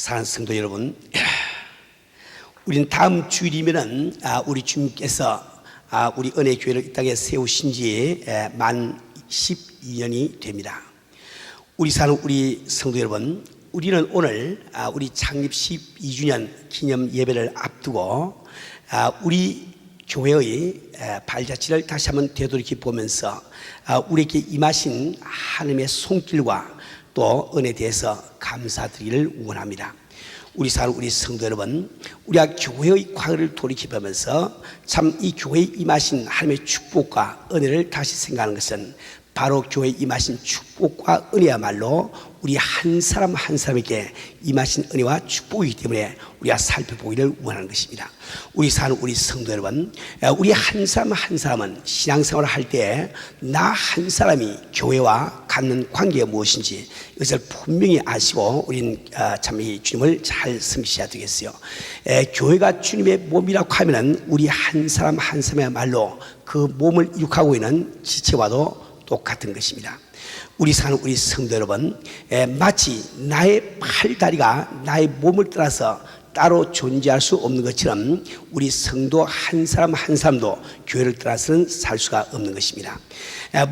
사랑하는 성도 여러분, 우리는 다음 주일이면은 우리 주님께서 우리 은혜교회를 이 땅에 세우신 지 만 12년이 됩니다. 우리 사는 우리 성도 여러분, 우리는 오늘 우리 창립 12주년 기념 예배를 앞두고 우리 교회의 발자취를 다시 한번 되돌이켜 보면서 우리에게 임하신 하나님의 손길과 또 은혜에 대해서 감사드리기를 원합니다. 우리 사는 우리 성도 여러분, 우리가 교회의 과거를 돌이켜보면서 참 이 교회에 임하신 하나님의 축복과 은혜를 다시 생각하는 것은 바로 교회에 임하신 축복과 은혜야말로 우리 한 사람 한 사람에게 임하신 은혜와 축복이기 때문에 우리가 살펴보기를 원하는 것입니다. 우리 사는 우리 성도 여러분, 우리 한 사람 한 사람은 신앙생활을 할 때 나 한 사람이 교회와 갖는 관계가 무엇인지 이것을 분명히 아시고 우리는 참 이 주님을 잘 섬기셔야 되겠어요. 교회가 주님의 몸이라고 하면은 우리 한 사람 한 사람이야말로 그 몸을 이룩하고 있는 지체와도 똑같은 것입니다. 우리 사는 우리 성도 여러분, 마치 나의 팔다리가 나의 몸을 따라서 따로 존재할 수 없는 것처럼 우리 성도 한 사람 한 사람도 교회를 따라서는 살 수가 없는 것입니다.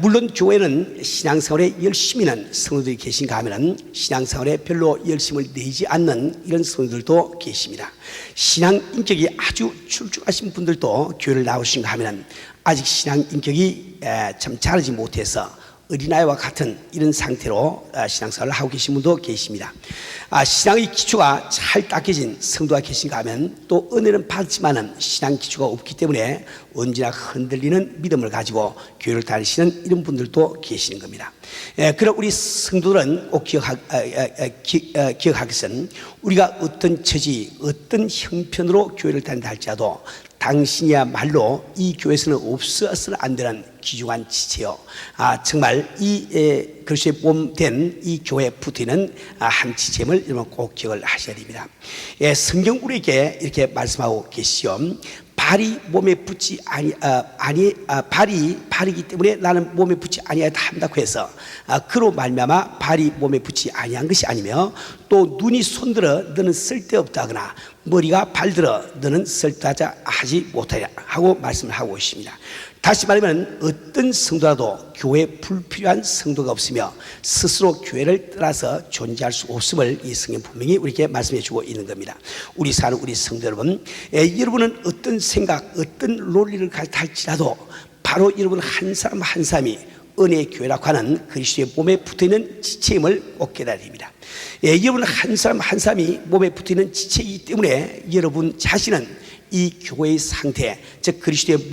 물론 교회는 신앙생활에 열심히 하는 성도들이 계신가 하면 신앙생활에 별로 열심을 내지 않는 이런 성도들도 계십니다. 신앙 인격이 아주 출중하신 분들도 교회를 나오신가 하면 아직 신앙 인격이 참 자라지 못해서 어린아이와 같은 이런 상태로 신앙생활을 하고 계신 분도 계십니다. 신앙의 기초가 잘 닦여진 성도가 계신가 하면 또 은혜는 받지만은 신앙 기초가 없기 때문에 언제나 흔들리는 믿음을 가지고 교회를 다니시는 이런 분들도 계시는 겁니다. 그럼 우리 성도들은 꼭 기억할 것은 우리가 어떤 처지, 어떤 형편으로 교회를 다닌다 할지라도 당신이야말로 이 교회에서는 없어서는 안 되는 귀중한 지체요. 정말 이 그리스도의 몸 된 이 교회에 붙어있는 한 지체임을 여러분 꼭 기억을 하셔야 됩니다. 성경 우리에게 이렇게 말씀하고 계시오. 발이 몸에 붙지 발이기 때문에 나는 몸에 붙지 아니하다 한다고 해서 그로 말미암아 발이 몸에 붙지 아니한 것이 아니며 또 눈이 손들어 너는 쓸데없다거나 머리가 발들어 너는 쓸데하지 못하냐 하고 말씀을 하고 있습니다. 다시 말하면 어떤 성도라도 교회에 불필요한 성도가 없으며 스스로 교회를 떠나서 존재할 수 없음을 이 성경 분명히 우리에게 말씀해 주고 있는 겁니다. 우리 사는 우리 성도 여러분, 여러분은 어떤 생각, 어떤 논리를 할지라도 바로 여러분 한 사람 한 사람이 은혜의 교회라고 하는 그리스도의 몸에 붙어있는 지체임을 꼭 깨달아야 됩니다. 여러분 한 사람 한 사람이 몸에 붙어있는 지체이기 때문에 여러분 자신은 이 교회의 상태, 즉 그리스도의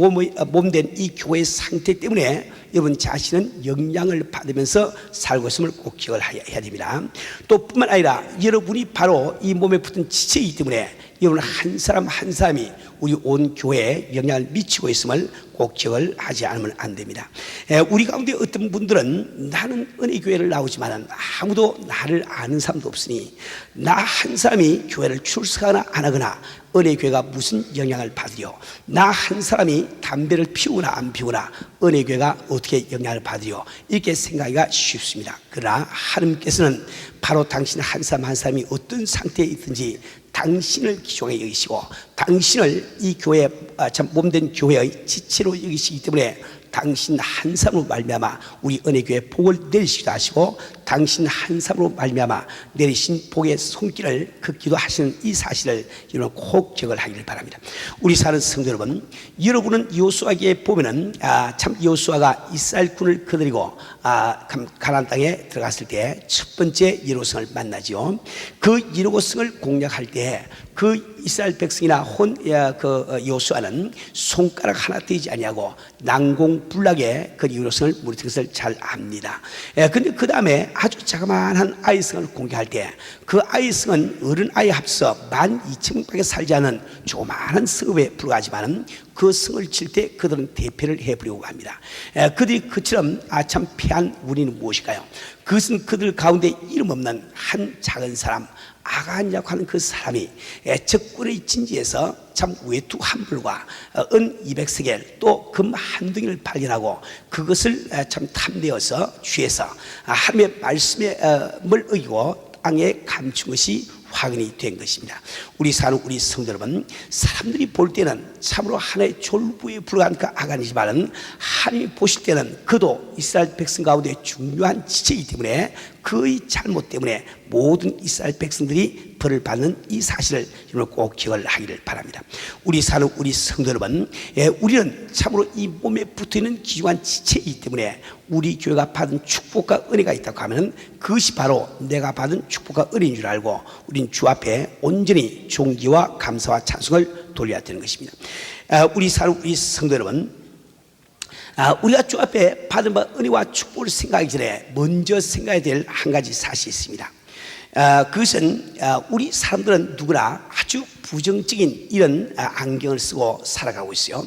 몸된 이 교회의 상태 때문에 여러분 자신은 영향을 받으면서 살고 있음을 꼭 기억을 해야 됩니다. 또 뿐만 아니라 여러분이 바로 이 몸에 붙은 지체이기 때문에 여러분 한 사람 한 사람이 우리 온 교회에 영향을 미치고 있음을 꼭 기억을 하지 않으면 안 됩니다. 우리 가운데 어떤 분들은 나는 은혜교회를 나오지만 아무도 나를 아는 사람도 없으니 나 한 사람이 교회를 출석하거나 안 하거나 은혜교회가 무슨 영향을 받으려, 나 한 사람이 담배를 피우거나 안 피우거나 은혜교회가 어떻게 영향을 받으려, 이렇게 생각하기가 쉽습니다. 그러나 하나님께서는 바로 당신 한 사람 한 사람이 어떤 상태에 있든지 당신을 귀중하게 여기시고 당신을 이 교회 참 몸된 교회의 지체로 여기시기 때문에 당신 한 사람으로 말미암아 우리 은혜교회 복을 내리시기도 하시고 당신 한 사람으로 말미암아 내리신 복의 손길을 긋기도 하시는 이 사실을 여러분 꼭 기억을 하기를 바랍니다. 우리 사는 성도 여러분, 여러분은 여호수아기에 보면은 참 여호수아가 이스라엘군을 거느리고 가나안 땅에 들어갔을 때 첫 번째 여리고성을 만나지요. 그 여리고성을 공략할 때 그 이스라엘 백성이나 여호수아는 손가락 하나 떼지 아니하고 난공불락에 그 여리고성을 무너뜨린 것을 잘 압니다. 근데 그 다음에 아주 자그마한 아이성을 공격할 때 그 아이성은 어른 아이 합쳐 12,000명밖에 살지 않은 조그마한 성읍에 불과하지만 그 성을 칠 때 그들은 대패를 해버리고 갑니다. 그들이 그처럼 참 패한 우리는 무엇일까요? 그것은 그들 가운데 이름 없는 한 작은 사람 아간이라고 하는 그 사람이 적군의 진지에서 참 외투 한 벌과 은 200세겔 또 금 한 덩이를 발견하고 그것을 참 탐내어서 취해서 하나님의 말씀을 어기고 땅에 감춘 것이 확인이 된 것입니다. 우리 사는 우리 성도 여러분, 사람들이 볼 때는 참으로 하나의 졸부에 불과한 그 아간이지만 하나님이 보실 때는 그도 이스라엘 백성 가운데 중요한 지체이기 때문에 그의 잘못 때문에 모든 이스라엘 백성들이 벌을 받는 이 사실을 여러분 꼭 기억을 하기를 바랍니다. 우리 사는 우리 성도 여러분, 우리는 참으로 이 몸에 붙어있는 귀한 지체이기 때문에 우리 교회가 받은 축복과 은혜가 있다고 하면 그것이 바로 내가 받은 축복과 은혜인 줄 알고 우린 주 앞에 온전히 존귀와 감사와 찬송을 돌려야 되는 것입니다. 우리 사는 우리 성도 여러분, 우리가 주 앞에 받은 바 은혜와 축복을 생각하기 전에 먼저 생각해야 될 한 가지 사실이 있습니다. 그것은 우리 사람들은 누구나 아주 부정적인 이런 안경을 쓰고 살아가고 있어요.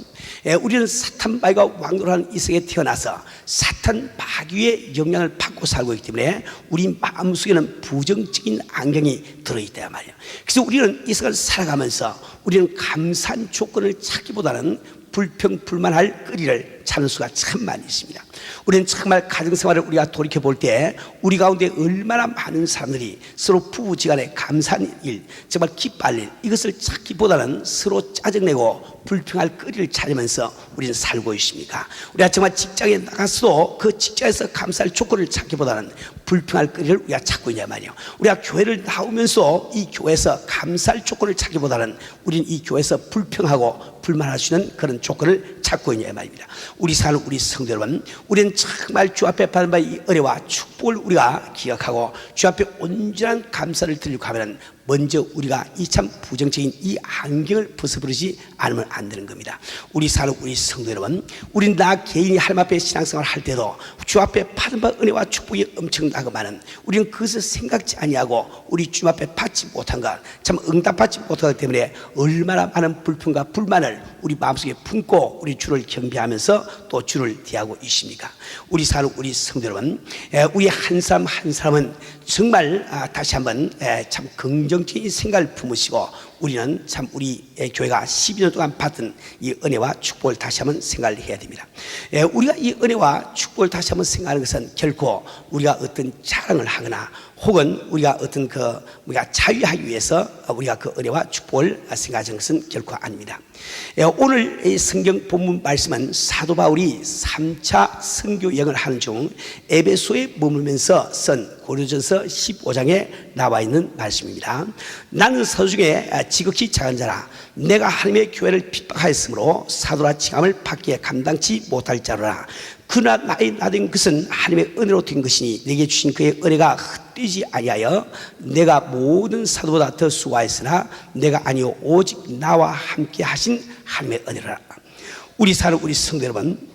우리는 사탄 마귀가 왕노라는 이 세계에 태어나서 사탄 마귀의 영향을 받고 살고 있기 때문에 우리 마음속에는 부정적인 안경이 들어있단 말이에요. 그래서 우리는 이 세상을 살아가면서 우리는 감사한 조건을 찾기보다는 불평불만할 거리를 찾는 수가 참 많이 있습니다. 우리는 정말 가정생활을 우리가 돌이켜볼 때 우리 가운데 얼마나 많은 사람들이 서로 부부지간에 감사한 일, 정말 기뻐할 일, 이것을 찾기보다는 서로 짜증내고 불평할 거리를 찾으면서 우리는 살고 있습니까? 우리가 정말 직장에 나가서도 그 직장에서 감사할 조건을 찾기보다는 불평할 거리를 우리가 찾고 있냐 말이에요. 우리가 교회를 나오면서 이 교회에서 감사할 조건을 찾기보다는 우리는 이 교회에서 불평하고 불만할 수 있는 그런 조건을 찾고 있냐 말입니다. 우리 사는 우리 성도 여러분, 우리는 정말 주 앞에 받은 바 이 은혜와 축복을 우리가 기억하고 주 앞에 온전한 감사를 드리려고 하면 먼저 우리가 이 참 부정적인 이 안경을 벗어버리지 않으면 안 되는 겁니다. 우리 사는 우리 성도 여러분, 우린 나 개인이 하나님 앞에 신앙생활을 할 때도 주 앞에 받은 바 은혜와 축복이 엄청나고만은 우리는 그것을 생각지 아니하고 우리 주 앞에 받지 못한 것, 참 응답받지 못하기 때문에 얼마나 많은 불평과 불만을 우리 마음속에 품고 우리 주를 경배하면서 또 주를 대하고 있습니까? 우리 사는 우리 성도 여러분, 우리 한 사람 한 사람은 정말 다시 한번 참 긍정적인 생각을 품으시고 우리는 참 우리 교회가 12년 동안 받은 이 은혜와 축복을 다시 한번 생각을 해야 됩니다. 우리가 이 은혜와 축복을 다시 한번 생각하는 것은 결코 우리가 어떤 자랑을 하거나 혹은 우리가 어떤 우리가 자유하기 위해서 우리가 그 은혜와 축복을 생각하는 것은 결코 아닙니다. 오늘 이 성경 본문 말씀은 사도 바울이 3차 선교 여행을 하는 중 에베소에 머물면서 쓴 고린도전서 15장에 나와 있는 말씀입니다. 나는 사도 중에 지극히 작은 자라 내가 하나님의 교회를 핍박하였으므로 사도라 칭함을 받기에 감당치 못할 자로라. 그러나 나의 나된 것은 하나님의 은혜로 된 것이니 내게 주신 그의 은혜가 헛되지 아니하여 내가 모든 사도보다 더 수고하였으나 내가 아니요 오직 나와 함께 하신 하나님의 은혜라. 우리 사는 우리 성도 여러분,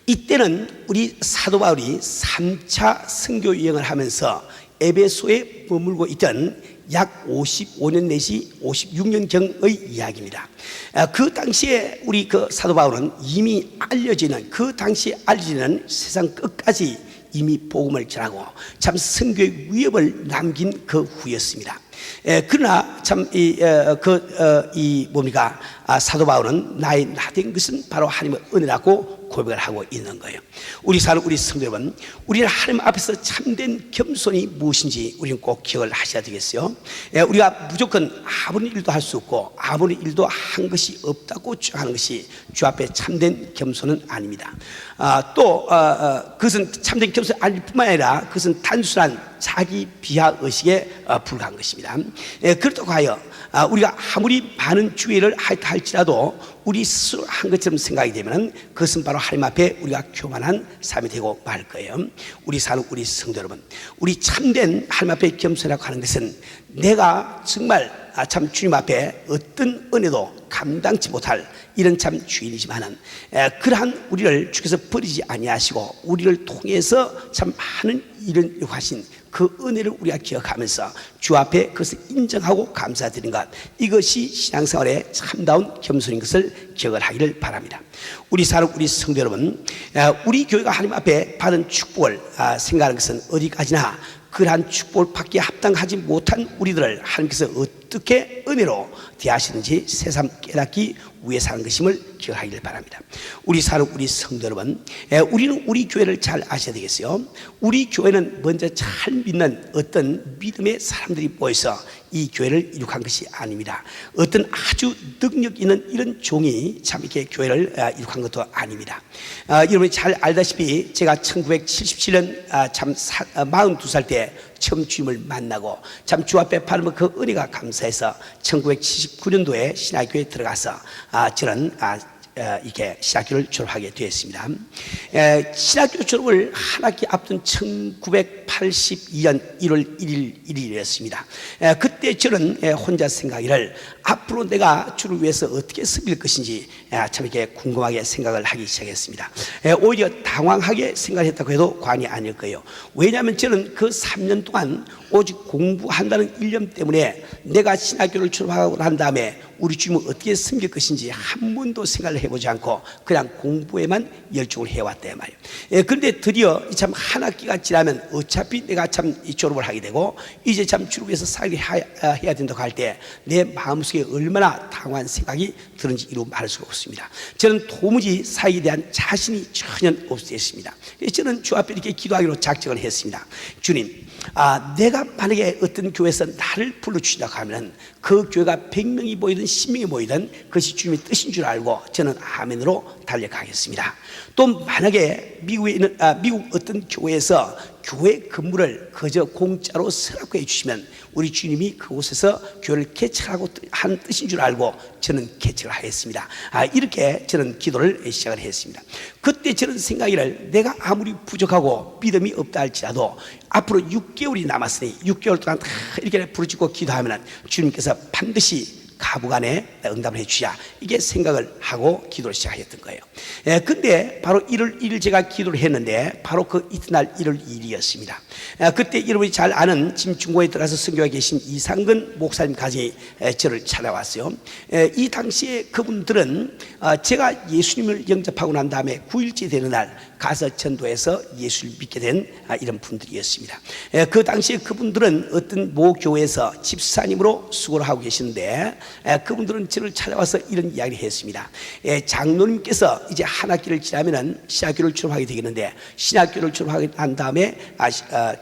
이때는 우리 사도 바울이 3차 선교 여행을 하면서 에베소에 머물고 있던 약 55년 내지 56년경의 이야기입니다. 그 당시에 우리 그 사도 바울은 이미 알려지는 그 당시에 알려지는 세상 끝까지 이미 복음을 전하고 참 선교의 위협을 남긴 그 후였습니다. 그러나 참 사도 바울은 나의 나된 것은 바로 하나님의 은혜라고 고백을 하고 있는 거예요. 우리 사는 우리 성도 여러분, 우리는 하나님 앞에서 참된 겸손이 무엇인지 우리는 꼭 기억을 하셔야 되겠어요. 우리가 무조건 아무런 일도 할 수 없고 아무런 일도 한 것이 없다고 주장하는 것이 주 앞에 참된 겸손은 아닙니다. 그것은 참된 겸손이 아닐 뿐만 아니라 그것은 단순한 자기 비하 의식에 불과한 것입니다. 그렇다고 하여 우리가 아무리 많은 주의를 하였다 할지라도 우리 스스로 한 것처럼 생각이 되면 그것은 바로 하나님 앞에 우리가 교만한 삶이 되고 말 거예요. 우리 사는 우리 성도 여러분, 우리 참된 하나님 앞에 겸손이라고 하는 것은 내가 정말 참 주님 앞에 어떤 은혜도 감당치 못할 이런 참 주인이지만은 그러한 우리를 주께서 버리지 아니하시고 우리를 통해서 참 많은 일을 하신 그 은혜를 우리가 기억하면서 주 앞에 그것을 인정하고 감사드리는 것, 이것이 신앙생활의 참다운 겸손인 것을 기억을 하기를 바랍니다. 우리 사는 우리 성도 여러분, 우리 교회가 하나님 앞에 받은 축복을 생각하는 것은 어디까지나 그러한 축복을 받기에 합당하지 못한 우리들을 하나님께서 어떻게 은혜로 대하시는지 새삼 깨닫기 위해 사는 것임을 기억하기를 바랍니다. 우리 사는 우리 성도 여러분, 우리는 우리 교회를 잘 아셔야 되겠어요. 우리 교회는 먼저 잘 믿는 어떤 믿음의 사람들이 모여서 이 교회를 이룩한 것이 아닙니다. 어떤 아주 능력 있는 이런 종이 참 이렇게 교회를 이룩한 것도 아닙니다. 여러분이 잘 알다시피 제가 1977년 참 42살 때 처음 주님을 만나고 참 주 앞에 바르면 그 은혜가 감사해서 1979년도에 신학교에 들어가서 저는 이렇게 신학교를 졸업하게 되었습니다. 신학교 졸업을 한 학기 앞둔 1982년 1월 1일이었습니다. 그때 저는 혼자 생각하기를 앞으로 내가 주를 위해서 어떻게 섬길 것인지 참 이렇게 궁금하게 생각을 하기 시작했습니다. 오히려 당황하게 생각했다고 해도 과언이 아닐 거예요. 왜냐하면 저는 그 3년 동안 오직 공부한다는 일념 때문에 내가 신학교를 졸업하고 난 다음에 우리 주님을 어떻게 섬길 것인지 한 번도 생각을 해보지 않고 그냥 공부에만 열중을 해왔단 말이에요. 그런데 드디어 참 한 학기가 지나면 어차피 내가 참 졸업을 하게 되고 이제 참 주를 위해서 살게 해야 된다고 할 때 내 마음속에 얼마나 당황한 생각이 드는지 이루 말할 수가 없습니다. 저는 도무지 사역에 대한 자신이 전혀 없었습니다. 저는 주 앞에 이렇게 기도하기로 작정을 했습니다. 주님, 내가 만약에 어떤 교회에서 나를 불러주신다고 하면 그 교회가 100명이 모이든 10명이 모이든 그것이 주님의 뜻인 줄 알고 저는 아멘으로 달려가겠습니다. 또 만약에 미국에 있는 미국 어떤 교회에서 교회 건물을 그저 공짜로 쓰라고 해주시면 우리 주님이 그곳에서 교회를 개척하고 한 뜻인 줄 알고 저는 개척을 하겠습니다. 이렇게 저는 기도를 시작을 했습니다. 그때 저는 생각이를 내가 아무리 부족하고 믿음이 없다 할지라도 앞으로 6개월이 남았으니 6개월 동안 이렇게 부르짖고 기도하면 주님께서 반드시 가부간에 응답을 해주자, 이게 생각을 하고 기도를 시작했던 거예요. 근데 바로 1월 1일 제가 기도를 했는데 바로 그 이튿날 1월 2일이었습니다. 그때 여러분이 잘 아는 지금 중고에 들어가서 선교하고 계신 이상근 목사님 가정이 저를 찾아왔어요. 이 당시에 그분들은 제가 예수님을 영접하고 난 다음에 9일째 되는 날 가서 전도해서 예수를 믿게 된 이런 분들이었습니다. 그 당시에 그분들은 어떤 모 교회에서 집사님으로 수고를 하고 계시는데 그분들은 저를 찾아와서 이런 이야기를 했습니다. 장로님께서 이제 한 학기를 지나면은 신학교를 졸업하게 되겠는데 신학교를 졸업하게 한 다음에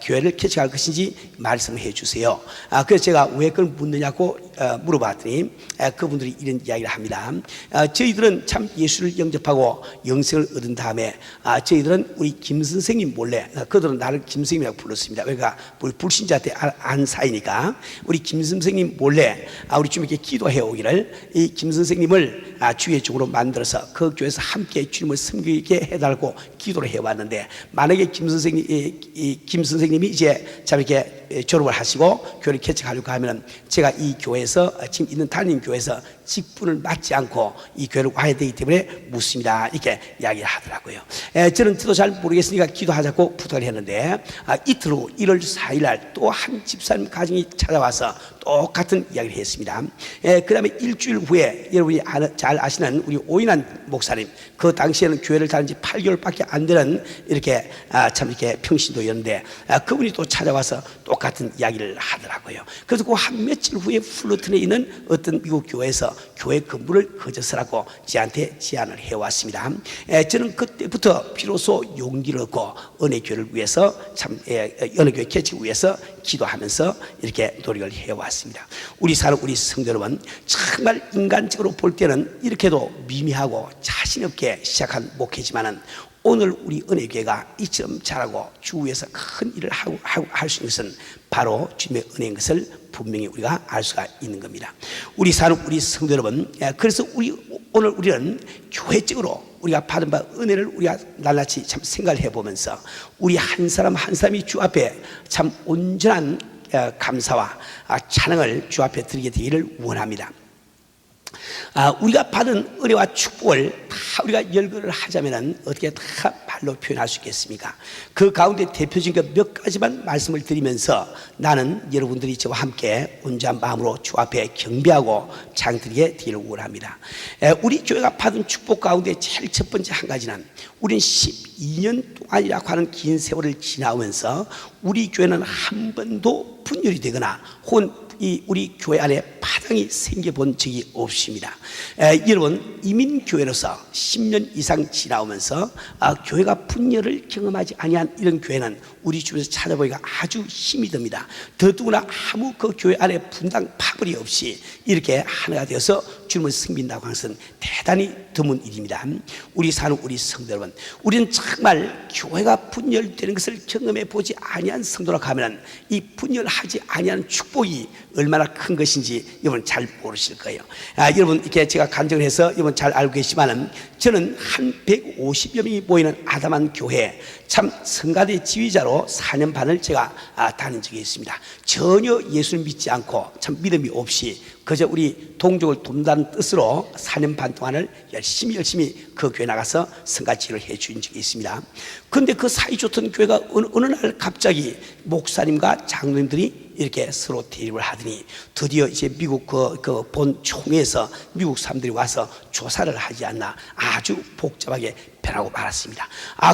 교회를 개척할 것인지 말씀을 해주세요. 그래서 제가 왜 그걸 묻느냐고 물어봤더니 그분들이 이런 이야기를 합니다. 저희들은 참 예수를 영접하고 영생을 얻은 다음에 저희들은 우리 김 선생님 몰래, 그들은 나를 김 선생님이라고 불렀습니다. 그러니까 우리 불신자한테 안 사이니까 우리 김 선생님 몰래 우리 주님께 기도해 오기를 이 김 선생님을 주의 종으로 만들어서 그 교회에서 함께 주님을 섬기게 해달라고 기도를 해왔는데 만약에 김 선생님이 이제 참 이렇게 졸업을 하시고 교회를 개척하려고 하면 제가 이 교회에서 지금 있는 담임 교회에서 직분을 맡지 않고 이 교회를 와야 되기 때문에 묻습니다. 이렇게 이야기를 하더라고요. 저는 저도 잘 모르겠으니까 기도하자고 부탁을 했는데 이틀 후 1월 4일 날 또 한 집사님 가정이 찾아와서 똑같은 이야기를 했습니다. 그 다음에 일주일 후에 여러분이 잘 아시는 우리 오인환 목사님, 그 당시에는 교회를 다닌 지 8개월밖에 안 되는 이렇게 참 이렇게 평신도였는데 그분이 또 찾아와서 똑같은 이야기를 하더라고요. 그래서 그 한 며칠 후에 플루튼에 있는 어떤 미국 교회에서 교회 건물을 거저서라고 저한테 제안을 해왔습니다. 저는 그때부터 비로소 용기를 얻고 은혜교회를 위해서 참 은혜교회 개척을 위해서 기도하면서 이렇게 노력을 해왔습니다. 우리 사는 우리 성도 여러분, 정말 인간적으로 볼 때는 이렇게도 미미하고 자신 없게 시작한 목회지만은 오늘 우리 은혜교회가 이처럼 잘하고 주 위에서 큰 일을 하고 할 수 있는 것은 바로 주님의 은혜인 것을 분명히 우리가 알 수가 있는 겁니다. 우리 사는 우리 성도 여러분, 그래서 오늘 우리는 교회적으로 우리가 받은 바 은혜를 우리가 낱낱이 참 생각을 해보면서 우리 한 사람 한 사람이 주 앞에 참 온전한 감사와 찬양을 주 앞에 드리게 되기를 원합니다. 우리가 받은 은혜와 축복을 다 우리가 열거를 하자면 어떻게 다 말로 표현할 수 있겠습니까? 그 가운데 대표적인 몇 가지만 말씀을 드리면서 나는 여러분들이 저와 함께 온전한 마음으로 주 앞에 경배하고 찬양드리게 되기를 원합니다. 우리 교회가 받은 축복 가운데 제일 첫 번째 한 가지는 우리는 12년 동안이라고 하는 긴 세월을 지나오면서 우리 교회는 한 번도 분열이 되거나 혹은 우리 교회 안에 사장이 생겨본 적이 없습니다. 여러분, 이민교회로서 10년 이상 지나오면서 교회가 분열을 경험하지 아니한 이런 교회는 우리 주변에서 찾아보기가 아주 힘이 듭니다. 더더구나 아무 그 교회 안에 분당 파벌이 없이 이렇게 하나가 되어서 주님을 섬긴다고 하는 것은 대단히 드문 일입니다. 우리 사는 우리 성도 여러분, 우리는 정말 교회가 분열되는 것을 경험해 보지 아니한 성도라고 하면 이 분열하지 아니한 축복이 얼마나 큰 것인지 여러분 잘 모르실 거예요. 여러분, 이렇게 제가 간증을 해서 여러분 잘 알고 계시지만은 저는 한 150여 명이 모이는 아담한 교회 참 성가대 지휘자로 4년 반을 제가 다닌 적이 있습니다. 전혀 예수를 믿지 않고 참 믿음이 없이 그저 우리 동족을 돕는다는 뜻으로 4년 반 동안을 열심히 그 교회 나가서 성가지를 해준 적이 있습니다. 그런데 그 사이 좋던 교회가 어느 날 갑자기 목사님과 장로님들이 이렇게 서로 대립을 하더니 드디어 이제 미국 그 본 총회에서 미국 사람들이 와서 조사를 하지 않나 아주 복잡하게 변하고 말았습니다.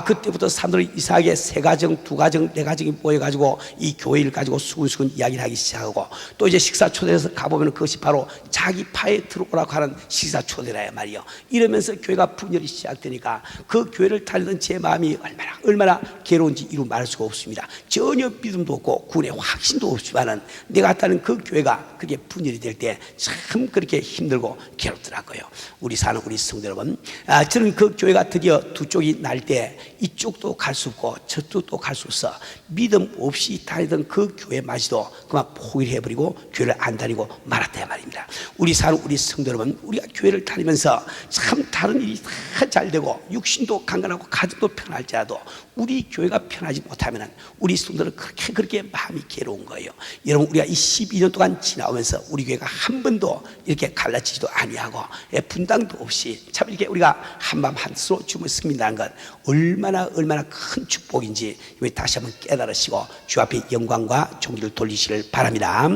그때부터 사람들이 이상하게 3가정, 2가정, 4가정이 모여가지고 이 교회를 가지고 수근수근 이야기를 하기 시작하고 또 이제 식사 초대해서 가보면 그것이 바로 자기 파에 들어오라고 하는 식사 초대라 말이요. 이러면서 교회가 분열이 시작되니까 그 교회를 다니던 제 마음이 얼마나 괴로운지 이루 말할 수가 없습니다. 전혀 믿음도 없고 구원의 확신도 없지만은 내가 갔다는 그 교회가 그렇게 분열이 될 때 참 그렇게 힘들고 괴롭더라고요. 우리 사는 우리 성도 여러분, 저는 그 교회가 드디어 두 쪽이 날 때 이쪽도 갈 수 없고 저쪽도 갈 수 없어 믿음 없이 다니던 그 교회마저도 그만 포기를 해버리고 교회를 안 다니고 말았다 말입니다. 우리 사는 우리 성도 여러분, 우리가 교회를 다니면서 참 다른 일이 다 잘 되고 육신도 강건하고 가정도 편할지라도 우리 교회가 편하지 못하면 우리 성도들은 그렇게 마음이 괴로운 거예요. 여러분, 우리가 이 12년 동안 지나오면서 우리 교회가 한 번도 이렇게 갈라지지도 아니하고 분당도 없이 참 이렇게 우리가 한마음 한뜻으로 주님을 섬긴다는 것 얼마나 큰 축복인지 다시 한번 깨달으시고 주 앞에 영광과 존귀를 돌리시길 바랍니다.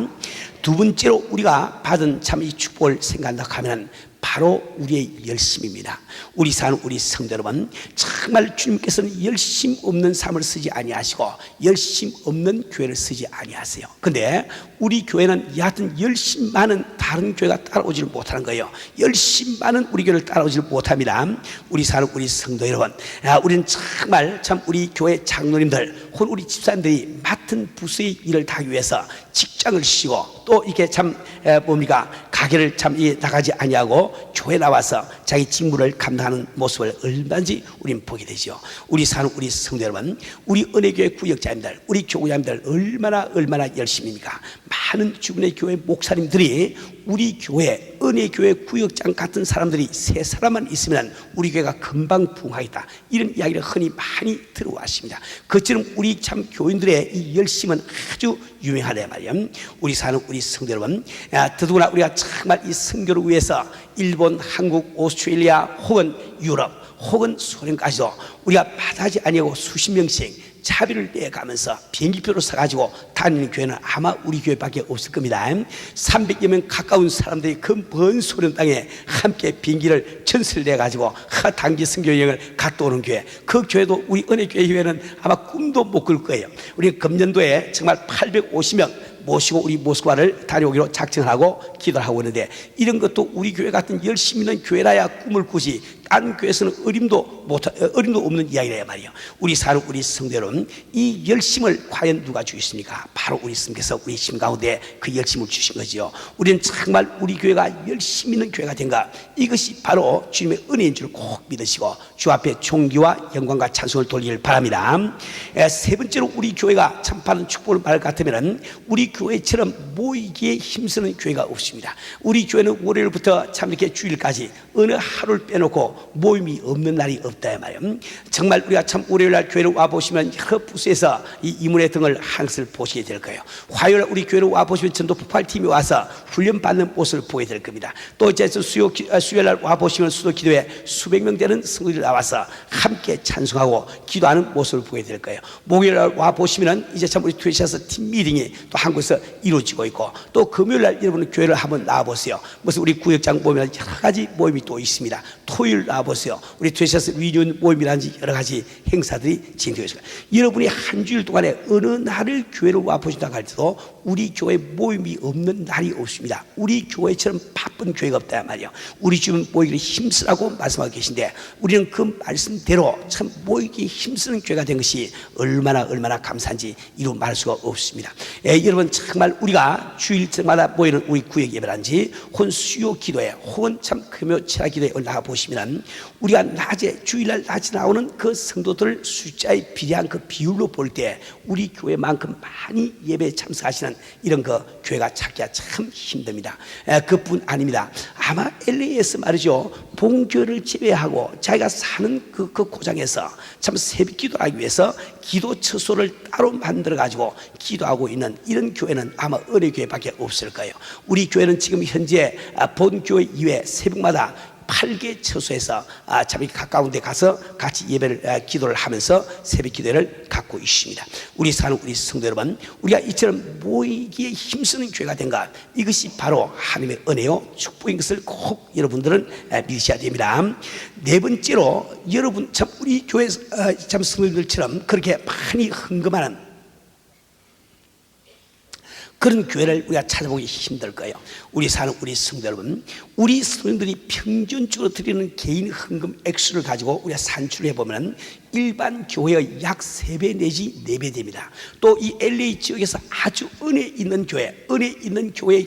두 번째로 우리가 받은 참 이 축복을 생각한다고 하면 바로 우리의 열심입니다. 우리 사는 우리 성도 여러분, 정말 주님께서는 열심 없는 삶을 쓰지 아니하시고 열심 없는 교회를 쓰지 아니하세요. 근데 우리 교회는 여하튼 열심 많은 다른 교회가 따라오지를 못하는 거예요. 열심 많은 우리 교회를 따라오지를 못합니다. 우리 사는 우리 성도 여러분, 우리는 정말 참 우리 교회 장로님들 혹은 우리 집사님들이 맡은 부서의 일을 다 하기 위해서 직장을 쉬고 또 이렇게 참 가게를 참 나가지 아니하고 교회 나와서 자기 직무를 감당하는 모습을 얼마든지 우리는 보게 되죠. 우리 사는 우리 성도 여러분, 우리 은혜교회 구역자님들, 우리 교구자님들 얼마나 열심입니까? 많은 주변의 교회 목사님들이 우리 교회 은혜교회 구역장 같은 사람들이 3사람만 있으면 우리 교회가 금방 부흥하겠다, 이런 이야기를 흔히 많이 들어왔습니다. 그처럼 우리 참 교인들의 이 열심은 아주 유명하단 말이에요. 우리 사는 우리 성도 여러분, 더더구나 우리가 정말 이 선교를 위해서 일본, 한국, 오스트레일리아 혹은 유럽 혹은 소련까지도 우리가 마다하지 아니하고 수십 명씩 차비를 내가면서 비행기표를 사가지고 다니는 교회는 아마 우리 교회밖에 없을 겁니다. 300여 명 가까운 사람들이 그 먼 소련 땅에 함께 비행기를 전세를 내가지고 단기 선교 여행을 갔다 오는 교회, 그 교회도 우리 은혜교회 교회는 아마 꿈도 못 꿀 거예요. 우리 금년도에 정말 850명 모시고 우리 모스크바를 다녀오기로 작정을 하고 기도를 하고 있는데, 이런 것도 우리 교회 같은 열심히 있는 교회라야 꿈을 꾸지 다른 교회에서는 어림도 없는 이야기라 말이에요. 우리 사는 우리 성도 여러분, 이 열심을 과연 누가 주셨습니까? 바로 우리 스님께서 우리 심 가운데 그 열심을 주신 거지요. 우리는 정말 우리 교회가 열심히 있는 교회가 된가, 이것이 바로 주님의 은혜인 줄 꼭 믿으시고 주 앞에 존귀와 영광과 찬송을 돌리길 바랍니다. 세 번째로 우리 교회가 참 받은 축복을 말할 것 같으면 우리 교회처럼 모이기에 힘쓰는 교회가 없습니다. 우리 교회는 월요일부터 참 이렇게 주일까지 어느 하루를 빼놓고 모임이 없는 날이 없다 말이에요. 정말 우리가 참 월요일날 교회를 와보시면 여러 부서에서 이 이문의 등을 항상 보시게 될 거예요. 화요일 우리 교회를 와보시면 전도 폭발팀이 와서 훈련받는 모습을 보게 될 겁니다. 또 이제 수요일날 와보시면 수도기도에 수백 명 되는 성도들이 나와서 함께 찬송하고 기도하는 모습을 보게 될 거예요. 목요일날 와보시면 이제 참 우리 투에시아서 팀 미팅이 또 한 곳에서 이루어지고 있고, 또 금요일날 여러분 교회를 한번 나와보세요. 무슨 우리 구역장 모임은 여러 가지 모임이 또 있습니다. 토요일 나와보세요. 우리 트레셔스 리뉴 모임이라든지 여러 가지 행사들이 진행되고 있습니다. 여러분이 한 주일 동안에 어느 날을 교회를 와보신다고 할지도 우리 교회 모임이 없는 날이 없습니다. 우리 교회처럼 바쁜 교회가 없다 말이에요. 우리 지금 모이기를 힘쓰라고 말씀하고 계신데 우리는 그 말씀대로 참 모이기 힘쓰는 교회가 된 것이 얼마나 감사한지 이루 말할 수가 없습니다. 여러분 정말 우리가 주일마다 모이는 우리 구역 예배라든지 혹은 수요 기도회 혹은 참 금요 철학 기도에 나가 보시면 우리가 낮에 주일날 낮에 나오는 그 성도들 숫자에 비례한 그 비율로 볼 때 우리 교회만큼 많이 예배에 참석하시는 이런 그 교회가 찾기가 참 힘듭니다. 그뿐 아닙니다. 아마 LA에서 말이죠, 본교회를 제외하고 자기가 사는 그 고장에서 참 새벽 기도하기 위해서 기도 처소를 따로 만들어 가지고 기도하고 있는 이런 교회는 아마 은혜교회밖에 없을 거예요. 우리 교회는 지금 현재 본교회 이외 새벽마다 8개 처소에서 참 가까운 데 가서 같이 예배를 기도를 하면서 새벽 기도를 갖고 있습니다. 우리 사는 우리 성도 여러분, 우리가 이처럼 모이기에 힘쓰는 교회가 된가, 이것이 바로 하나님의 은혜요 축복인 것을 꼭 여러분들은 믿으셔야 됩니다. 네 번째로, 여러분 참 우리 교회 참 성도들처럼 그렇게 많이 헌금하는 그런 교회를 우리가 찾아보기 힘들 거예요. 우리 사는 우리 성도 여러분, 우리 성도들이 평균적으로 드리는 개인 헌금 액수를 가지고 우리가 산출을 해보면 일반 교회의 약 3배 내지 4배 됩니다. 또 이 LA 지역에서 아주 은혜 있는 교회의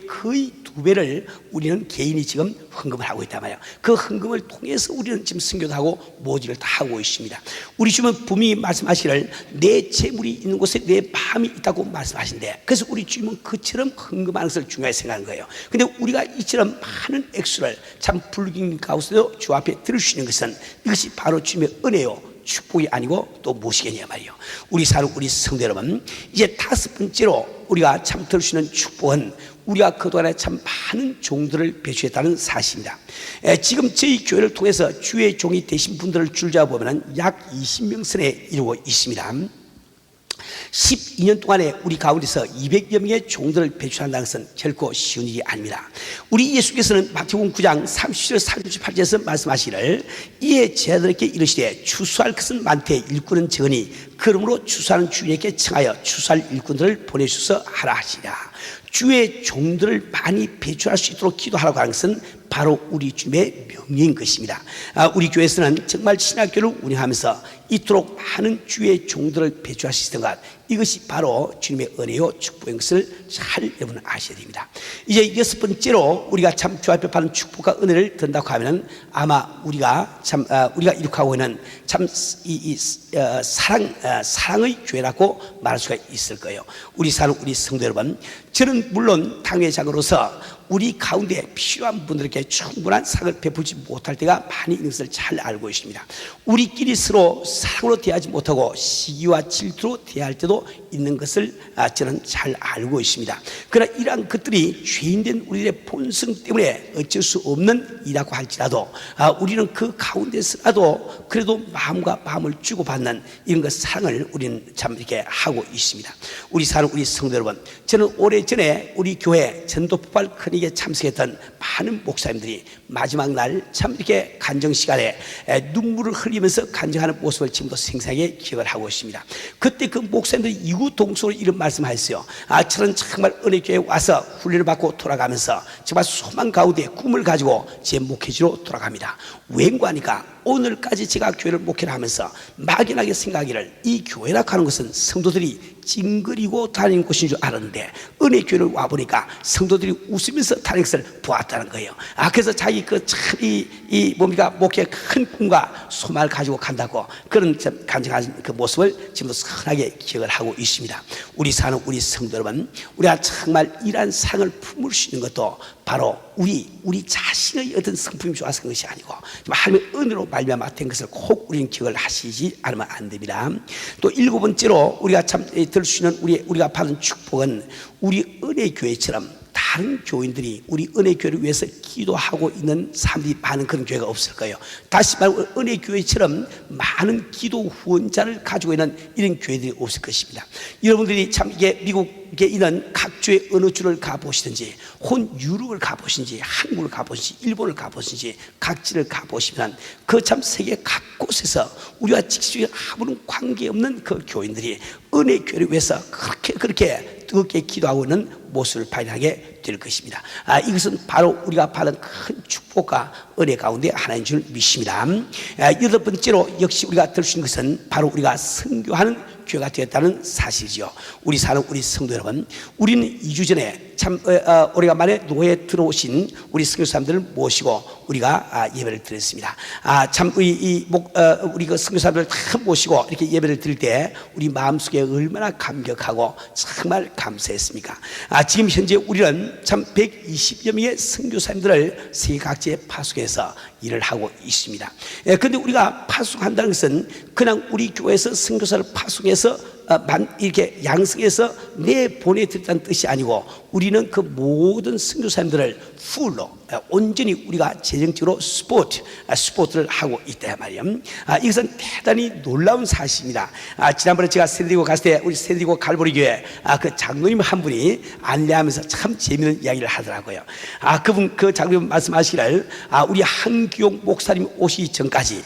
거의 2배를 우리는 개인이 지금 헌금을 하고 있단 말이에요. 그 헌금을 통해서 우리는 지금 선교도 하고 모지를 다 하고 있습니다. 우리 주변 부모님이 말씀하시기를 내 재물이 있는 곳에 내 마음이 있다고 말씀하신대. 그래서 우리 주님은 그처럼 헌금하는 것을 중요하게 생각하는 거예요. 근데 우리가 이처럼 많은 액수를 참 불경 가운데도 주 앞에 들을 수 있는 것은 이것이 바로 주님의 은혜요 축복이 아니고 또 무엇이겠냐 말이에요. 우리 사는 우리 성도 여러분, 이제 5번째로 우리가 참 들을 수 있는 축복은 우리가 그동안에 참 많은 종들을 배출했다는 사실입니다. 지금 저희 교회를 통해서 주의 종이 되신 분들을 줄자 보면 약 20명 선에 이루고 있습니다. 12년 동안에 우리 가운데서 200여 명의 종들을 배출한다는 것은 결코 쉬운 일이 아닙니다. 우리 예수께서는 마태복음 9장 37절 38절에서 말씀하시기를 이에 제자들에게 이르시되 추수할 것은 많되 일꾼은 적으니 그러므로 추수하는 주인에게 청하여 추수할 일꾼들을 보내주셔서 하라 하시니라. 주의 종들을 많이 배출할 수 있도록 기도하라고 하는 것은 바로 우리 주님의 명령인 것입니다. 우리 교회에서는 정말 신학교를 운영하면서 이토록 많은 주의 종들을 배출할 수 있는 것, 이것이 바로 주님의 은혜요 축복인 것을 잘 여러분 아셔야 됩니다. 이제 6번째로 우리가 참 주 앞에 받는 축복과 은혜를 든다고 하면 아마 우리가 이룩하고 있는 참 사랑의 교회라고 말할 수가 있을 거예요. 우리 사는 우리 성도 여러분, 저는 물론 당회장으로서 우리 가운데 필요한 분들에게 충분한 사랑을 베풀지 못할 때가 많이 있는 것을 잘 알고 있습니다. 우리끼리 서로 사랑으로 대하지 못하고 시기와 질투로 대할 때도 있는 것을 저는 잘 알고 있습니다. 그러나 이러한 것들이 죄인된 우리의 본성 때문에 어쩔 수 없는 일이라고 할지라도 우리는 그 가운데서라도 그래도 마음과 마음을 주고받는 이런 것 사랑을 우리는 참 이렇게 하고 있습니다. 우리 사는 우리 성도 여러분, 저는 오래전에 우리 교회 전도폭발 큰일에 참석했던 많은 목사님들이 마지막 날 참 이렇게 간정 시간에 눈물을 흘리면서 간정하는 모습을 지금도 생생하게 기억을 하고 있습니다. 그때 그 목사님들이 이구동성으로 이런 말씀하셨어요. 저는 정말 은혜교회에 와서 훈련을 받고 돌아가면서 정말 소망 가운데 꿈을 가지고 제 목회지로 돌아갑니다. 왠가 하니까 오늘까지 제가 교회를 목회를 하면서 막연하게 생각하기를 이 교회라고 하는 것은 성도들이 찡그리고 다니는 곳인 줄 알았는데 은혜교회를 와보니까 성도들이 웃으면서 다니는 것을 보았다는 거예요. 그래서 자기 뭡니까 목회의 큰 꿈과 소망을 가지고 간다고 그런 간증한 그 모습을 지금도 선하게 기억을 하고 있습니다. 우리 사는 우리 성도 여러분, 우리가 정말 이러한 사랑을 품을 수 있는 것도 바로 우리 자신의 어떤 성품이 좋아서 그런 것이 아니고 하나님의 은혜로 말미암아 된 것을 꼭 우리는 기억을 하시지 않으면 안 됩니다. 또 7번째로 우리가 참 들을 수 있는 우리가 받은 축복은 우리 은혜교회처럼 많은 교인들이 우리 은혜교회를 위해서 기도하고 있는 사람들이 많은 그런 교회가 없을 거예요. 다시 말하면 은혜교회처럼 많은 기도 후원자를 가지고 있는 이런 교회들이 없을 것입니다. 여러분들이 참 이게 미국에 있는 각 주의 어느 주를 가보시든지 혹은 유럽을 가보시든지 한국을 가보시든지 일본을 가보시든지 각지를 가보시면 그 참 세계 각 곳에서 우리와 직접적인 아무런 관계없는 그 교인들이 은혜교회를 위해서 그렇게 뜨겁게 기도하고 있는 모습을 발견하게 될 것입니다. 이것은 바로 우리가 받은 큰 축복과 은혜 가운데 하나인 줄 믿습니다. 여덟 번째로 역시 우리가 들 수 있는 것은 바로 우리가 선교하는 교회가 되었다는 사실이죠. 우리 사는 우리 성도 여러분, 우리는 2주 전에 참 오래간만에 노예에 들어오신 우리 선교사님들을 모시고 우리가 예배를 드렸습니다. 참 우리 그 선교사님들을 다 모시고 이렇게 예배를 드릴 때 우리 마음속에 얼마나 감격하고 정말 감사했습니까? 지금 현재 우리는 참 120여 명의 선교사님들을 세계 각지에 파송해서 일을 하고 있습니다. 그런데 우리가 파송한다는 것은 그냥 우리 교회에서 선교사를 파송해서 이렇게 양성해서 내보내드렸다는 뜻이 아니고 우리는 그 모든 선교사님들을 풀로 온전히 우리가 재정적으로 스포트를 하고 있다 말이에요. 이것은 대단히 놀라운 사실입니다. 지난번에 제가 샌디에고 갔을 때 우리 샌디에고 갈보리 교회 그 장로님 한 분이 안내하면서 참 재미있는 이야기를 하더라고요. 그분 그 장로님 말씀하시기를 우리 한기용 목사님 오시기 전까지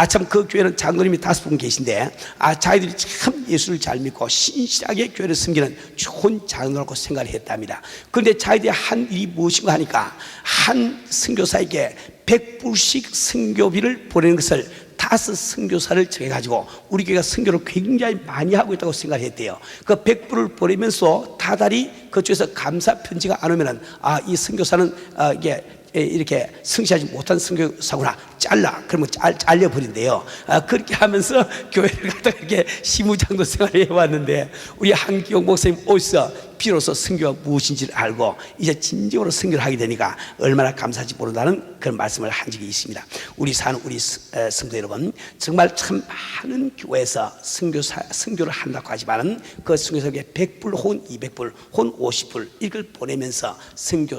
참 그 교회는 장로님이 5분 계신데 자기들이 참 예수를 잘 믿고 신실하게 교회를 섬기는 좋은 장로라고 생각을 했답니다. 그런데 자기들이 한 일이 무엇인가 하니까 한 선교사에게 100불씩 선교비를 보내는 것을 5 선교사를 정해가지고 우리 교회가 선교를 굉장히 많이 하고 있다고 생각했대요. 그 100불을 보내면서 다달이 그쪽에서 감사 편지가 안 오면은 이 선교사는 이렇게 성실하지 못한 선교사구나 잘라 그러면 잘려버린대요. 그렇게 하면서 교회를 갖다가 이렇게 시무장도 생활을 해왔는데 우리 한기용 목사님 오셔서 비로소 선교가 무엇인지를 알고 이제 진정으로 선교를 하게 되니까 얼마나 감사할지 모른다는 그런 말씀을 한 적이 있습니다. 우리 사는 우리 성도 여러분, 정말 참 많은 교회에서 선교를 한다고 하지만은 그 선교사에게 100불 혹은 200불 혹은 50불 이걸 보내면서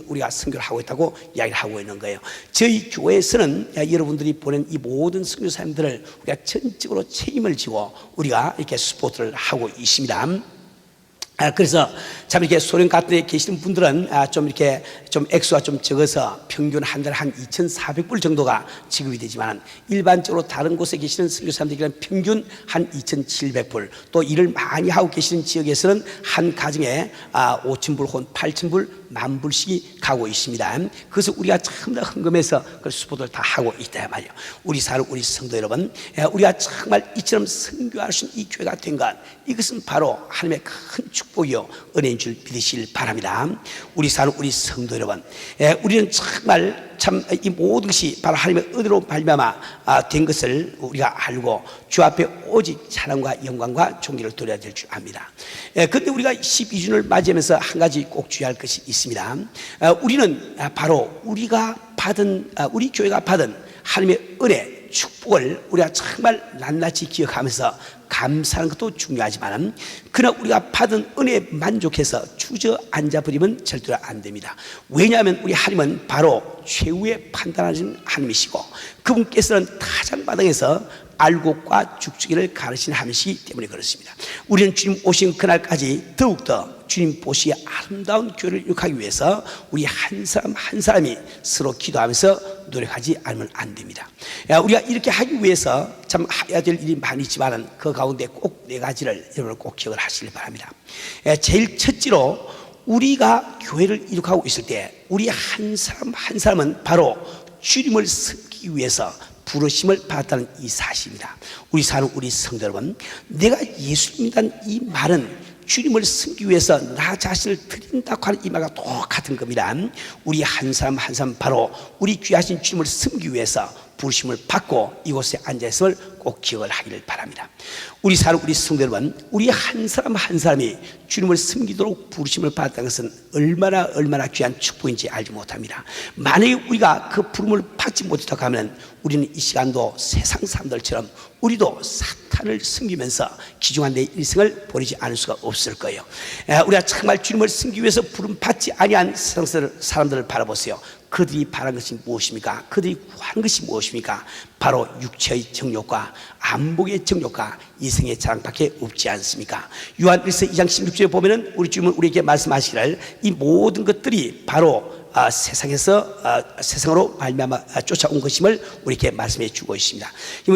우리가 선교를 하고 있다고 이야기를 하고 있는 거예요. 저희 교회에서는 여러분들이 보낸 이 모든 선교사님들을 우리가 전적으로 책임을 지고 우리가 이렇게 스포트를 하고 있습니다. 그래서 참 이렇게 소련 같은 데 계시는 분들은 좀 이렇게 좀 액수가 좀 적어서 평균 한 달에 한 2,400불 정도가 지급이 되지만 일반적으로 다른 곳에 계시는 선교사님들은 평균 한 2,700불 또 일을 많이 하고 계시는 지역에서는 한 가정에 5,000불 혹은 8,000불 10,000불씩이 가고 있습니다. 그래서 우리가 참나 헌금해서 그 수보를 다 하고 있다 말이에요. 우리 사는 우리 성도 여러분, 우리가 정말 이처럼 선교할 수 있는 이 교회가 된 것, 이것은 바로 하나님의 큰 축복이요 은혜인 줄 믿으시길 바랍니다. 우리 사는 우리 성도 여러분, 우리는 정말 참 이 모든 것이 바로 하나님의 은혜로 말미암아 된 것을 우리가 알고 주 앞에 오직 찬양과 영광과 존귀를 돌려야 될 줄 압니다. 그런데 우리가 12주년을 맞이하면서 한 가지 꼭 주의할 것이 있습니다. 우리는 바로 우리가 받은 우리 교회가 받은 하나님의 은혜 축복을 우리가 정말 낱낱이 기억하면서 감사하는 것도 중요하지만 그러나 우리가 받은 은혜에 만족해서 주저앉아버리면 절대로 안 됩니다. 왜냐하면 우리 하나님은 바로 최후의 판단하시는 하나님이시고 그분께서는 타작마당에서 알곡과 죽죽이를 가르치는 하나님이시기 때문에 그렇습니다. 우리는 주님 오신 그날까지 더욱더 주님 보시기에 아름다운 교회를 이룩하기 위해서 우리 한 사람 한 사람이 서로 기도하면서 노력하지 않으면 안 됩니다. 우리가 이렇게 하기 위해서 참 해야 될 일이 많이 있지만 그 가운데 꼭 4가지를 여러분 꼭 기억을 하시길 바랍니다. 제일 첫째로 우리가 교회를 이룩하고 있을 때 우리 한 사람 한 사람은 바로 주님을 섬기기 위해서 부르심을 받았다는 이 사실입니다. 우리 사는 우리 성도 여러분, 내가 예수 믿는다는 이 말은 주님을 섬기기 위해서 나 자신을 드린다고 하는 이 말과 똑같은 겁니다. 우리 한 사람 한 사람 바로 우리 귀하신 주님을 섬기기 위해서 부르심을 받고 이곳에 앉아있음을 꼭 기억을 하기를 바랍니다. 우리 사는 우리 성도 여러분, 우리 한 사람 한 사람이 주님을 섬기도록 부르심을 받았다는 것은 얼마나 귀한 축복인지 알지 못합니다. 만약에 우리가 그 부름을 받지 못했다고 하면 우리는 이 시간도 세상 사람들처럼 우리도 사탄을 섬기면서 귀중한 내 일생을 보내지 않을 수가 없을 거예요. 우리가 정말 주님을 섬기기 위해서 부름 받지 아니한 세상 사람들을 바라보세요. 그들이 바란 것이 무엇입니까? 그들이 구하는 것이 무엇입니까? 바로 육체의 정욕과 안목의 정욕과 이생의 자랑밖에 없지 않습니까? 요한일서 2장 16절에 보면은 우리 주님은 우리에게 말씀하시기를 이 모든 것들이 바로 세상으로 말미암아 쫓아온 것임을 우리에게 말씀해 주고 있습니다.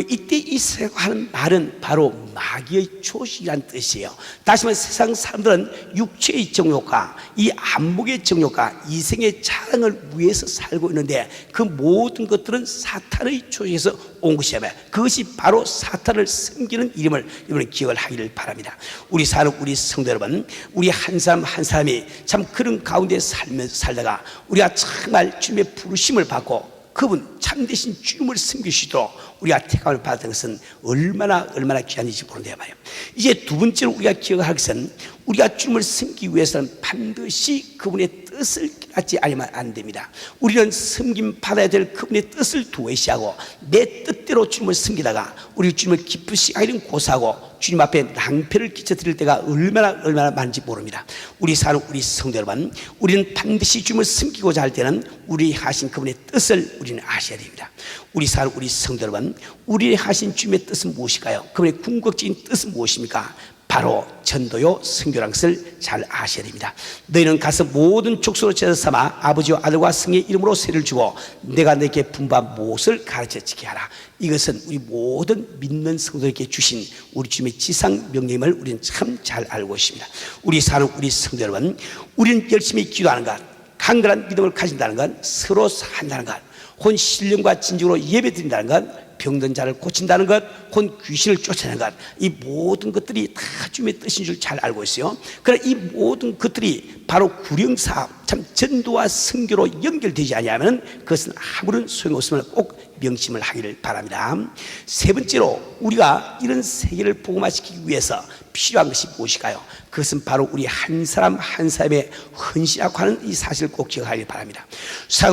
이때 이 세상하는 말은 바로 마귀의 조식이라는 뜻이에요. 다시 말해 세상 사람들은 육체의 정욕과 이 안목의 정욕과 이생의 자랑을 위해서 살고 있는데 그 모든 것들은 사탄의 조식에서 온 것이며 그것이 바로 사탄을 섬기는 이름을 이번에 기억을 하기를 바랍니다. 우리 사는 우리 성도 여러분, 우리 한 사람 한 사람이 참 그런 가운데 살다가 우리가 정말 주님의 부르심을 받고 그분 참되신 주님을 섬기시도록 우리가 택함을 받은 것은 얼마나 귀한 일인지 모른다 말이에요. 이제 두 번째로 우리가 기억할 것은 우리가 주님을 섬기기 위해서는 반드시 그분의 뜻을 깨닫지 않으면 안 됩니다. 우리는 섬김 받아야 될 그분의 뜻을 두어시하고 내 뜻대로 주님을 섬기다가 우리 주님을 기쁘시 하기는 고사하고 주님 앞에 낭패를 끼쳐드릴 때가 얼마나 많은지 모릅니다. 우리 사는 우리 성도 여러분, 우리는 반드시 주님을 섬기고자 할 때는 우리 하신 그분의 뜻을 우리는 아셔야 됩니다. 우리 사는 우리 성도 여러분, 우리 하신 주님의 뜻은 무엇일까요? 그분의 궁극적인 뜻은 무엇입니까? 바로 전도요 선교라는 것을 잘 아셔야 됩니다. 너희는 가서 모든 족속으로 제자 삼아 아버지와 아들과 성의 이름으로 세를 주고 내가 너에게 분부한 무엇을 가르쳐 지키게 하라. 이것은 우리 모든 믿는 성도에게 주신 우리 주님의 지상 명령임을 우리는 참 잘 알고 있습니다. 우리 사는 우리 성도 여러분, 우리는 열심히 기도하는 것, 강건한 믿음을 가진다는 것, 서로 산다는 것, 혼 신령과 진정으로 예배드린다는 것, 병든 자를 고친다는 것, 혼 귀신을 쫓아내는 것, 이 모든 것들이 다 주님의 뜻인 줄 잘 알고 있어요. 그러나 이 모든 것들이 바로 구령사업, 참 전도와 선교로 연결되지 아니하면 그것은 아무런 소용없음을 꼭 명심을 하기를 바랍니다. 세 번째로 우리가 이런 세계를 복음화시키기 위해서 필요한 것이 무엇일까요? 그것은 바로 우리 한 사람 한 사람의 헌신이라고 하는 이 사실을 꼭 기억하길 바랍니다.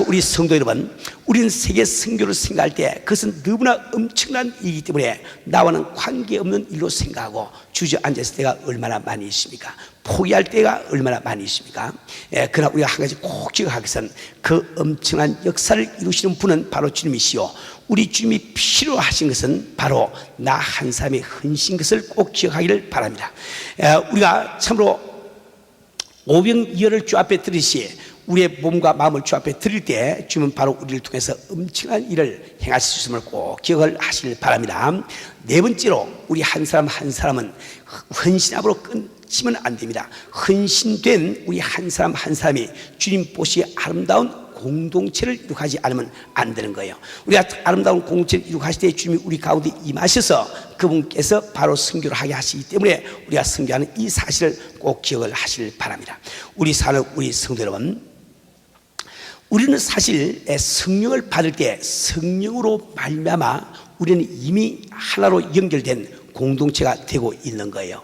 우리 성도 여러분, 우리는 세계 선교를 생각할 때 그것은 너무나 엄청난 일이기 때문에 나와는 관계없는 일로 생각하고 주저앉았을 때가 얼마나 많이 있습니까? 포기할 때가 얼마나 많이 있습니까? 그러나 우리가 한 가지 꼭 기억할 것은 그 엄청난 역사를 이루시는 분은 바로 주님이시오. 우리 주님이 필요하신 것은 바로 나 한 사람의 헌신 것을 꼭 기억하기를 바랍니다. 우리가 참으로 오병이어를 주 앞에 들으시 우리의 몸과 마음을 주 앞에 드릴 때 주님은 바로 우리를 통해서 엄청난 일을 행하실 수 있음을 꼭 기억을 하시길 바랍니다. 네 번째로 우리 한 사람 한 사람은 헌신함으로 끊지면 안 됩니다. 헌신된 우리 한 사람 한 사람이 주님 보시기에 아름다운 공동체를 이룩하지 않으면 안 되는 거예요. 우리가 아름다운 공동체를 이룩하실 때 주님이 우리 가운데 임하셔서 그분께서 바로 선교를 하게 하시기 때문에 우리가 선교하는 이 사실을 꼭 기억을 하시길 바랍니다. 우리 사는 우리 성도 여러분, 우리는 사실 성령을 받을 때 성령으로 말미암아 우리는 이미 하나로 연결된 공동체가 되고 있는 거예요.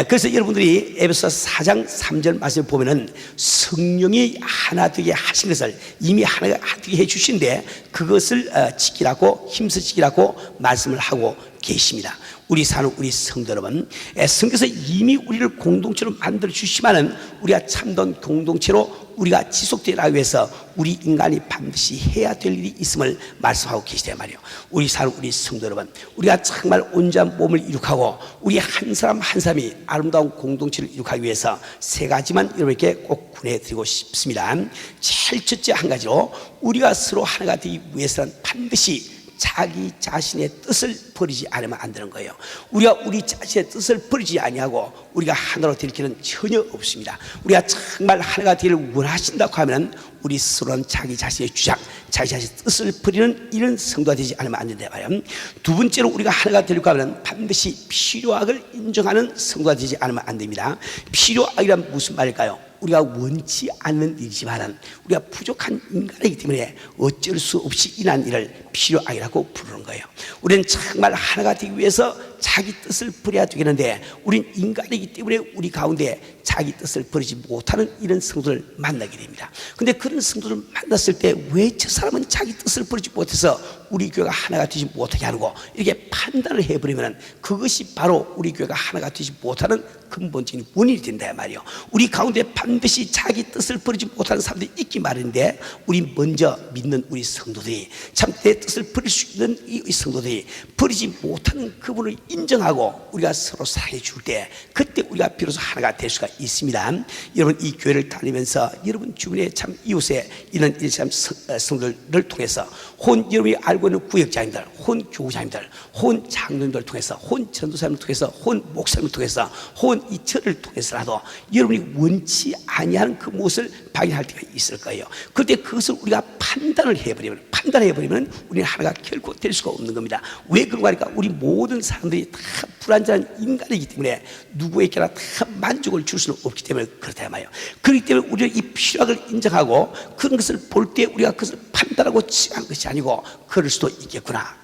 그래서 여러분들이 에베소서 4장 3절 말씀을 보면은 성령이 하나 되게 하신 것을 이미 하나 되게 해 주신데 그것을 지키라고 힘써 지키라고 말씀을 하고 계십니다. 우리 사는 우리 성도 여러분, 성경에서 이미 우리를 공동체로 만들어 주시면은 우리가 참된 공동체로 우리가 지속되기 위해서 우리 인간이 반드시 해야 될 일이 있음을 말씀하고 계시단 말이에요. 우리 사는 우리 성도 여러분, 우리가 정말 온전한 몸을 이룩하고 우리 한 사람 한 사람이 아름다운 공동체를 이룩하기 위해서 세 가지만 여러분께 꼭 권해드리고 싶습니다. 제일 첫째 한 가지로 우리가 서로 하나가 되기 위해서는 반드시 자기 자신의 뜻을 버리지 않으면 안 되는 거예요. 우리가 우리 자신의 뜻을 버리지 아니하고 우리가 하나로 될 길은 전혀 없습니다. 우리가 정말 하나가 되기를 원하신다고 하면 우리 스스로는 자기 자신의 주장, 자기 자신의 뜻을 버리는 이런 성도가 되지 않으면 안 된다 말이에요. 두 번째로 우리가 하나가 되려고 하면 반드시 필요악을 인정하는 성도가 되지 않으면 안 됩니다. 필요악이란 무슨 말일까요? 우리가 원치 않는 일이지만은 우리가 부족한 인간이기 때문에 어쩔 수 없이 일어난 일을 필요악이라고 부르는 거예요. 우리는 정말 하나가 되기 위해서 자기 뜻을 버려야 되겠는데 우린 인간이기 때문에 우리 가운데 자기 뜻을 버리지 못하는 이런 성도를 만나게 됩니다. 근데 그런 성도를 만났을 때 왜 저 사람은 자기 뜻을 버리지 못해서 우리 교회가 하나가 되지 못하게 하는고 이렇게 판단을 해버리면 그것이 바로 우리 교회가 하나가 되지 못하는 근본적인 원인이 된다 말이에요. 우리 가운데 반드시 자기 뜻을 버리지 못하는 사람들이 있기 마련인데 우리 먼저 믿는 우리 성도들이 참 내 뜻을 버릴 수 있는 이 성도들이 버리지 못하는 그분을 인정하고 우리가 서로 사랑해 줄 때 그때 우리가 비로소 하나가 될 수가 있습니다. 여러분 이 교회를 다니면서 여러분 주변에 참 이웃에 이런 참 성도들을 통해서 혼 여러분이 알고 있는 구역장님들, 혼 교우장님들, 혼 장로님들을 통해서, 혼 전도사님을 통해서, 혼 목사님을 통해서, 혼 이 절을 통해서라도 여러분이 원치 아니하는 그 모습을 발견할 때가 있을 거예요. 그때 그것을 우리가 판단을 해버리면 우리는 하나가 결코 될 수가 없는 겁니다. 왜 그런가 하니까 우리 모든 사람들이 다 불완전한 인간이기 때문에 누구에게나 다 만족을 줄 수는 없기 때문에 그렇다 말이에요. 그렇기 때문에 우리는 이 필요함을 인정하고 그런 것을 볼 때 우리가 그것을 판단하고 치한 것이 아니고 그럴 수도 있겠구나,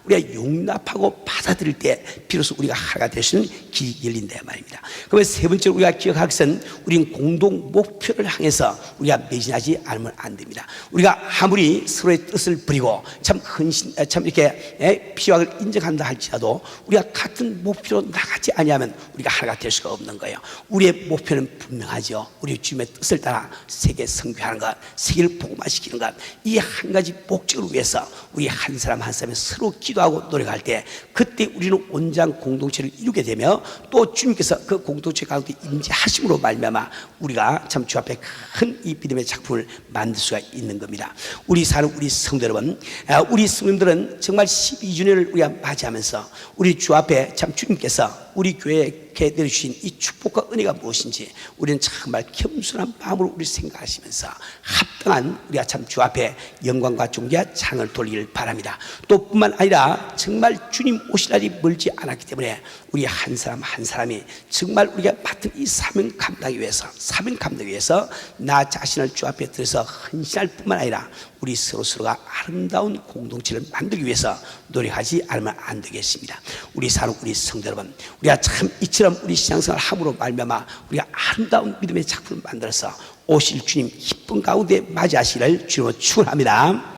우리가 용납하고 받아들일 때 비로소 우리가 하나가 될 수 있는 길이 열린다 말입니다. 그러면 세 번째로 우리가 기억할 것은 우리는 공동 목표를 향해서 우리가 매진하지 않으면 안 됩니다. 우리가 아무리 서로의 뜻을 버리고 참 이렇게 필요함을 인정한다 할지라도 우리가 같은 목표로 나가지 아니하면 우리가 하나가 될 수가 없는 거예요. 우리의 목표는 분명하죠. 우리 주님의 뜻을 따라 세계 선교하는 것, 세계를 복음화시키는 것, 이 한 가지 목적을 위해서 우리 한 사람 한 사람이 서로 기도하고 노력할 때 그때 우리는 온전 공동체를 이루게 되며 또 주님께서 그 공동체 가운데 임재하심으로 말미암아 우리가 참 주 앞에 큰 이 믿음의 작품을 만들 수가 있는 겁니다. 우리 사는 우리 성도 여러분, 우리 성도들은 정말 12주년을 우리가 맞이하면서 우리 주 앞에 참 주님께서 우리 교회에 내려주신 이 축복과 은혜가 무엇인지 우리는 정말 겸손한 마음으로 우리 생각하시면서 합당한 우리가 참 주 앞에 영광과 존귀와 장을 돌리길 바랍니다. 또 뿐만 아니라 정말 주님 오실 날이 멀지 않았기 때문에 우리 한 사람 한 사람이 정말 우리가 맡은 이 사명 감당하기 위해서 나 자신을 주 앞에 들어서 헌신할 뿐만 아니라 우리 서로가 아름다운 공동체를 만들기 위해서 노력하지 않으면 안 되겠습니다. 우리 사는 우리 성도 여러분, 우리가 참 이처럼 우리 신앙생활을 함으로 말미암아 우리가 아름다운 믿음의 작품을 만들어서 오실 주님 기쁨 가운데 맞이하시기를 주님으로 축원합니다.